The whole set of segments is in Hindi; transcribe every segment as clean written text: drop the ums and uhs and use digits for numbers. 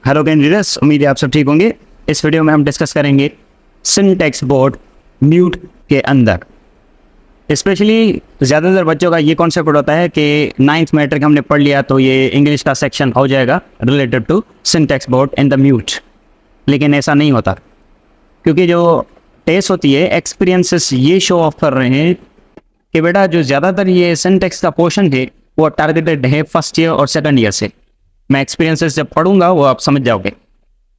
हेलो कैंडिडेट्स, उम्मीद है आप सब ठीक होंगे। इस वीडियो में हम डिस्कस करेंगे सिंटैक्स बोर्ड म्यूट के अंदर। स्पेशली ज़्यादातर बच्चों का ये कॉन्सेप्ट होता है कि 9th मैट्रिक हमने पढ़ लिया तो ये इंग्लिश का सेक्शन हो जाएगा related to syntax board in the mute. लेकिन ऐसा नहीं होता, क्योंकि जो टेस्ट होती है एक्सपीरियंसेस ये शो ऑफ कर रहे हैं कि बेटा जो ज़्यादातर ये सिंटैक्स का पोर्शन है वो टारगेटेड है फर्स्ट ईयर और सेकंड ईयर से। मैं एक्सपीरियंसेस जब पढ़ूंगा वो आप समझ जाओगे।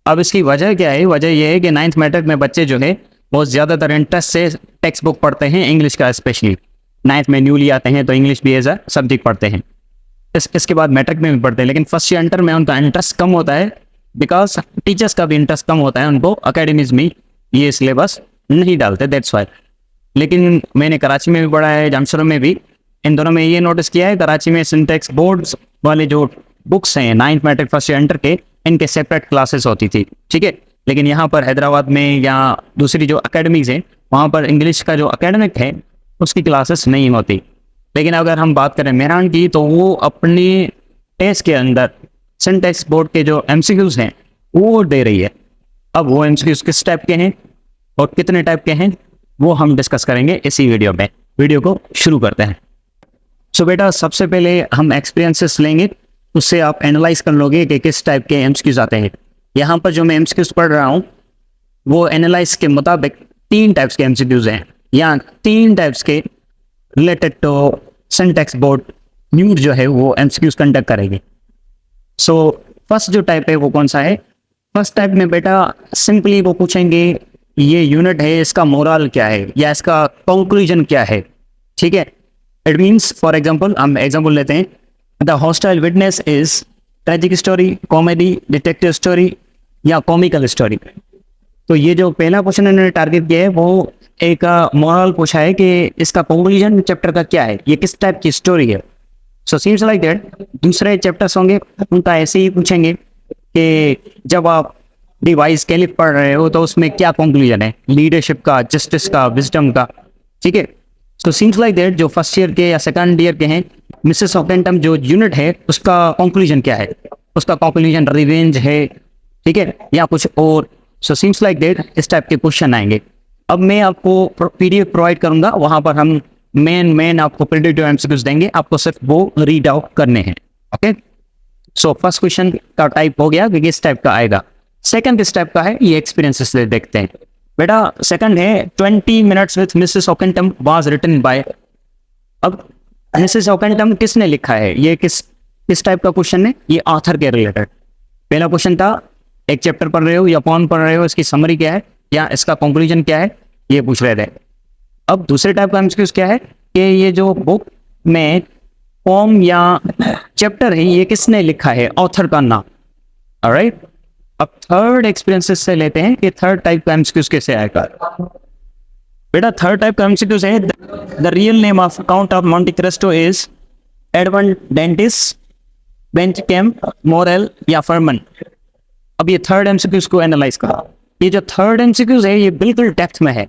अब इसकी वजह क्या है? वजह यह है कि 9th मैट्रिक में बच्चे जो है वो ज़्यादातर इंटरेस्ट से टेक्स्ट बुक पढ़ते हैं, इंग्लिश का स्पेशली। 9th में न्यूली आते हैं तो इंग्लिश भी एज अ सब्जेक्ट पढ़ते हैं। इसके बाद मैट्रिक में भी पढ़ते हैं, लेकिन फर्स्ट ईयर इंटर में उनका इंटरेस्ट कम होता है, बिकॉज टीचर्स का भी इंटरेस्ट कम होता है, उनको अकेडमीज में ये सिलेबस नहीं डालते, दैट्स वाई। लेकिन मैंने कराची में भी पढ़ा है, जामशोर में भी, इन दोनों में ये नोटिस किया है, कराची में सिंटैक्स बोर्ड्स वाले जो बुक्स हैं 9th matric first year inter के, इनके सेपरेट क्लासेस होती थी, ठीक है। लेकिन यहाँ पर हैदराबाद में या दूसरी जो अकेडमीज हैं वहाँ पर इंग्लिश का जो अकेडमिक है उसकी क्लासेस नहीं होती। लेकिन अगर हम बात करें मेहरान की, तो वो अपने टेस्ट के अंदर सिंटैक्स बोर्ड के जो MCQs हैं वो दे रही है। अब वो MCQs किस टाइप के हैं और कितने टाइप के हैं वो हम डिस्कस करेंगे इसी वीडियो में। वीडियो को शुरू करते हैं। सो बेटा, सबसे पहले हम एक्सपीरियंसेस लेंगे, उससे आप एनालाइज कर लोगे कि किस टाइप के MCQs आते हैं। यहाँ पर जो मैं MCQs पढ़ रहा हूँ वो एनालाइज के मुताबिक 3 टाइप्स के MCQs हैं, या 3 टाइप्स के related to syntax board mute जो है वो MCQs कंडक्ट करेंगे। सो फर्स्ट जो टाइप है वो कौन सा है? फर्स्ट टाइप में बेटा सिंपली वो पूछेंगे ये यूनिट है, इसका मोरल क्या है या इसका कंक्लूजन क्या है, ठीक है। इट मीन्स, फॉर एग्जाम्पल, हम एग्जाम्पल लेते हैं, the hostile witness is tragic story, comedy, detective story या कॉमिकल स्टोरी। तो ये जो पहला क्वेश्चन इन्होंने टारगेट किया है वो एक मोरल पूछा है कि इसका कंक्लूजन चैप्टर का क्या है, ये किस टाइप की स्टोरी है। सो सीम्स लाइक दैट दूसरे चैप्टर्स होंगे उनका ऐसे ही पूछेंगे कि जब आप डिवाइस कैलिफ पढ़ रहे हो तो उसमें क्या कंक्लूजन है, लीडरशिप का, जस्टिस का, विजडम का, ठीक है। सो सीम्स लाइक दैट जो फर्स्ट ईयर के या सेकंड ईयर के हैं, मिसेस ऑकेंटम जो यूनिट है उसका कंक्लूजन क्या है, उसका कंक्लूजन रिवेंज है, ठीक है, या कुछ और। सो सीम्स लाइक दैट इस टाइप के क्वेश्चन आएंगे। अब मैं आपको PDF प्रोवाइड करूंगा, वहां पर हम मेन आपको प्रेडिक्टिव MCQs देंगे, आपको सिर्फ वो रीड आउट करने हैं, ओके। सो फर्स्ट क्वेश्चन का टाइप हो गया कि किस टाइप का आएगा। सेकंड किस टाइप का है ये एक्सपीरियंसेस से देखते हैं। बेटा सेकंड है 20 minutes with Mrs Oakentop was written by. अब मिसेस ऑकेंटम किसने लिखा है, ये किस टाइप का क्वेश्चन है? ये ऑथर के रिलेटेड। पहला क्वेश्चन था एक चैप्टर पढ़ रहे हो या कौन पढ़ रहे हो, इसकी समरी क्या है या इसका कंक्लूजन क्या है, ये पूछ रहे थे। अब दूसरे टाइप का MCQs क्या है कि ये जो बुक में पोम या चैप्टर है ये किसने लिखा है, ऑथर का नाम, ऑलराइट। अब थर्ड एक्सपीरियंसेस से लेते हैं कि थर्ड टाइप का MCQs कैसे आएगा। बेटा थर्ड टाइप का MCQs है the real name of Count of Monte Cristo is Edmond Dantes, Benchcam, Morrel या फरमन। अब ये थर्ड MCQs को एनालाइज करा। ये जो थर्ड MCQs है ये बिल्कुल डेप्थ में है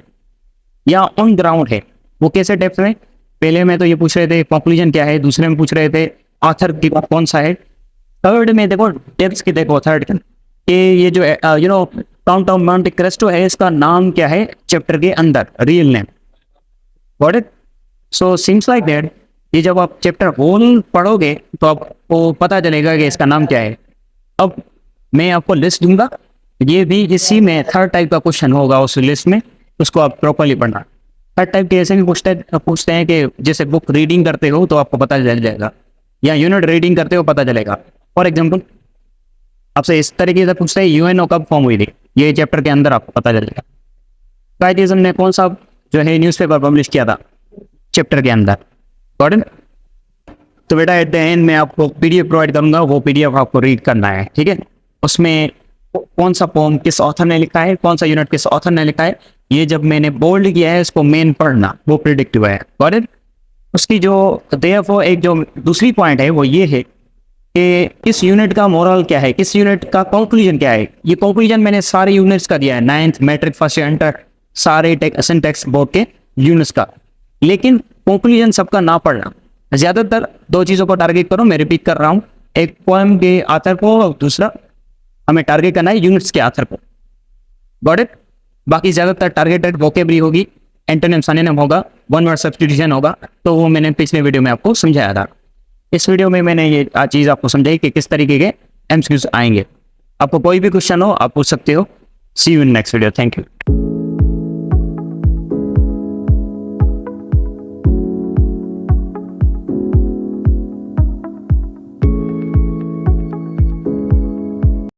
या ऑन ग्राउंड है। वो कैसे डेप्थ में? पहले में तो ये पूछ रहे थे कंक्लूजन क्या है, दूसरे में पूछ रहे थे ऑथर की कौन सा है, थर्ड में देखो डेप्थ की, देखो थर्ड कि ये जो काउंट ऑफ मॉन्टे क्रिस्टो है इसका नाम क्या है चैप्टर के अंदर, real name, got it. So seems like that ये जब आप चैप्टर होल पढ़ोगे तो आपको पता चलेगा कि इसका नाम क्या है। अब मैं आपको लिस्ट दूंगा, ये भी इसी में थर्ड टाइप का क्वेश्चन होगा उस लिस्ट में, उसको आप प्रॉपर्ली पढ़ना। थर्ड टाइप के ऐसे भी पूछते हैं कि जैसे बुक रीडिंग करते हो तो आपको पता चल जाएगा, या यूनिट रीडिंग करते हो पता चलेगा। फॉर एग्जाम्पल आपसे इस तरीके से पूछते हैं UNO कब फॉर्म हुई थी, ये चैप्टर के अंदर आपको पता चलेगा। काइटिज्म ने कौन सा जो है न्यूज़पेपर पब्लिश किया था चैप्टर के अंदर, गॉट इट। तो बेटा एट द एंड मैं आपको PDF प्रोवाइड करूंगा, वो PDF आपको रीड करना है, ठीक है। उसमें कौन सा पोम किस ऑथर ने लिखा है, कौन सा यूनिट किस ऑथर ने लिखा है, ये जब मैंने बोल्ड किया है इसको मेन पढ़ना, वो प्रिडिक्टिव है, गॉट इट। उसकी जो देयरफॉर एक जो दूसरी पॉइंट है वो ये है कि किस यूनिट का मोरल क्या है, किस यूनिट का कंक्लूजन क्या है। ये कंक्लूजन मैंने सारे यूनिट्स का दिया है, 9th matric first year inter सारे सिंटैक्स बोर्ड के यूनिट्स का। लेकिन कंक्लूजन सबका ना पढ़ना, ज्यादातर 2 चीजों को टारगेट करो, मैं रिपीट कर रहा हूँ, एक पोएम के ऑथर को और दूसरा हमें टारगेट करना है यूनिट्स के आधार पर। Got it? बाकी ज़्यादातर टारगेटेड वोकेबरी होगी, एंटोनिम सिनोनिम होगा, वन वर्ड सब्स्टिट्यूशन होगा, तो वो मैंने पिछले वीडियो में आपको समझाया था। इस वीडियो में मैंने ये चीज़ आपको समझाई कि किस तरीके के MCQs आएंगे। आपको कोई भी क्वेश्चन हो आप पूछ सकते हो। See you in next video. Thank you.